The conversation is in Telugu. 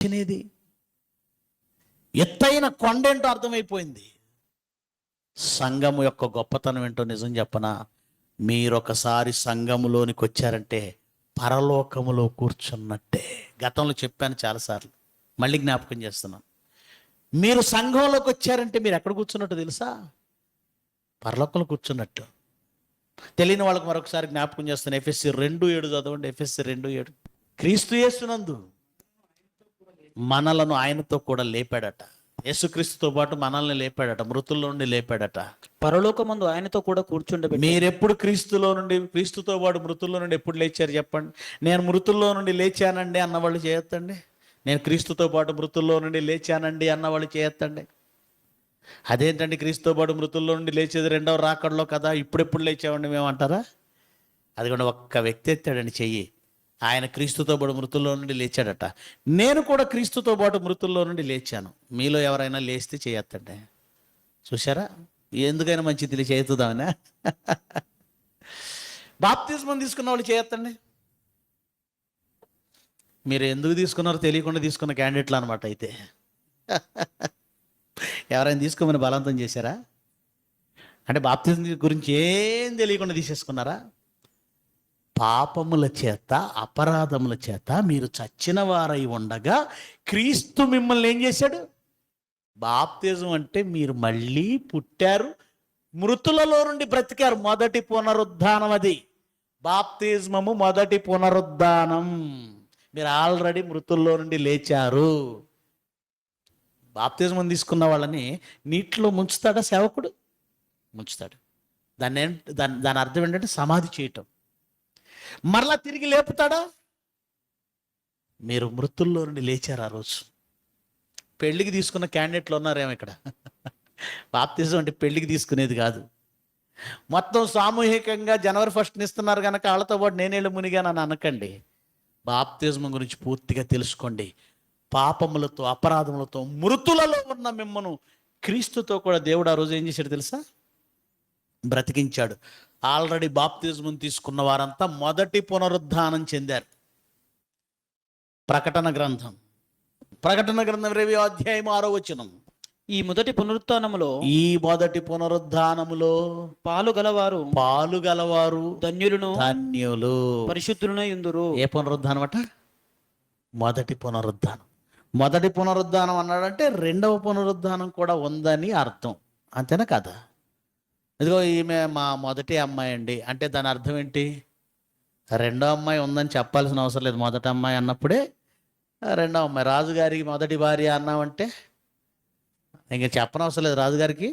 మార్చినది. ఎత్తైన కొండ ఏంటో అర్థమైపోయింది. సంఘము యొక్క గొప్పతనం ఏంటో నిజం చెప్పనా, మీరొకసారి సంఘములోనికి వచ్చారంటే పరలోకములో కూర్చున్నట్టే. గతంలో చెప్పాను చాలాసార్లు, మళ్ళీ జ్ఞాపకం చేస్తున్నాను. మీరు సంఘంలోకి వచ్చారంటే మీరు ఎక్కడ కూర్చున్నట్టు తెలుసా? పరలోకంలో కూర్చున్నట్టు. తెలియని వాళ్ళకి మరొకసారి జ్ఞాపకం చేస్తాను. ఎఫెస్సీ 2:7 చదవండి. ఎఫెస్సీ 2:7. క్రీస్తు యేసునందు మనలను ఆయనతో కూడా లేపాడట. యేసుక్రీస్తుతో పాటు మనల్ని లేపాడట, మృతుల్లో నుండి లేపాడట. పరలోకమందు ఆయనతో కూడా కూర్చుండబెట్టి. మీరెప్పుడు క్రీస్తుతో పాటు మృతుల్లో నుండి ఎప్పుడు లేచారు చెప్పండి? నేను మృతుల్లో నుండి లేచానండి అన్నవాళ్ళు చేయొద్దండి. నేను క్రీస్తుతో పాటు మృతుల్లో నుండి లేచానండి అన్నవాళ్ళు చేయొద్దండి. అదేంటండి క్రీస్తుతో పాటు మృతుల్లో నుండి లేచేది రెండవ రాకడలో కదా, ఇప్పుడెప్పుడు లేచామండి మేము అంటారా? అది కూడా ఒక్క వ్యక్తి ఎత్తాడండి చెయ్యి. ఆయన క్రీస్తుతో పాటు మృతుల్లో నుండి లేచాడట. నేను కూడా క్రీస్తుతో పాటు మృతుల్లో నుండి లేచాను. మీలో ఎవరైనా లేస్తే చేయొద్దండి. చూసారా, ఎందుకైనా మంచిది చేతుదామనే. బాప్తిస్మం తీసుకున్న వాళ్ళు చేయొద్దండి. మీరు ఎందుకు తీసుకున్నారో తెలియకుండా తీసుకున్న క్యాండిడేట్లు అనమాట. అయితే ఎవరైనా తీసుకోమని బలవంతం చేశారా? అంటే బాప్తిజం గురించి ఏం తెలియకుండా తీసేసుకున్నారా? పాపముల చేత అపరాధముల చేత మీరు చచ్చిన వారై ఉండగా క్రీస్తు మిమ్మల్ని ఏం చేశాడు? బాప్తిజం అంటే మీరు మళ్ళీ పుట్టారు, మృతులలో నుండి బ్రతికారు. మొదటి పునరుద్ధానం అది. బాప్తిజమము మొదటి పునరుద్ధానం. మీరు ఆల్రెడీ మృతుల్లో నుండి లేచారు. బాప్తిజం తీసుకున్న వాళ్ళని నీటిలో ముంచుతాడా సేవకుడు? ముంచుతాడు. దాని అర్థం ఏంటంటే సమాధి చేయటం. మరలా తిరిగి లేపుతాడా? మీరు మృతుల్లో నుండి లేచారు ఆ రోజు. పెళ్లికి తీసుకున్న క్యాండిడేట్లు ఉన్నారేమో ఇక్కడ. బాప్తిజం అంటే పెళ్లికి తీసుకునేది కాదు. మొత్తం సామూహికంగా జనవరి 1 ఇస్తున్నారు కనుక వాళ్ళతో పాటు నేనేళ్ళు మునిగానని అనకండి. బాప్తిజం గురించి పూర్తిగా తెలుసుకోండి. పాపములతో అపరాధములతో మృతులలో ఉన్న మిమ్మను క్రీస్తుతో కూడా దేవుడు ఆ రోజు ఏం చేశాడు తెలుసా? బ్రతికించాడు. ఆల్రెడీ బాప్తిజం తీసుకున్న వారంతా మొదటి పునరుద్ధానం చెందారు. ప్రకటన గ్రంథం 2వ అధ్యాయం 6వ వచనం. ఈ మొదటి పునరుత్థానములో పాలు గలవారు ధన్యులు పరిశుద్ధులై యుందురు. ఏ పునరుద్ధానం అట? మొదటి పునరుద్ధానం. మొదటి పునరుద్ధానం అన్నాడంటే రెండవ పునరుద్ధానం కూడా ఉందని అర్థం. అంతేనా కదా? ఇదిగో ఈమె మా మొదటి అమ్మాయి అండి అంటే దాని అర్థం ఏంటి? రెండో అమ్మాయి ఉందని చెప్పాల్సిన అవసరం లేదు. మొదటి అమ్మాయి అన్నప్పుడే రెండో అమ్మాయి. రాజుగారికి మొదటి భార్య అన్నామంటే ఇంక చెప్పనవసరం లేదు రాజుగారికి.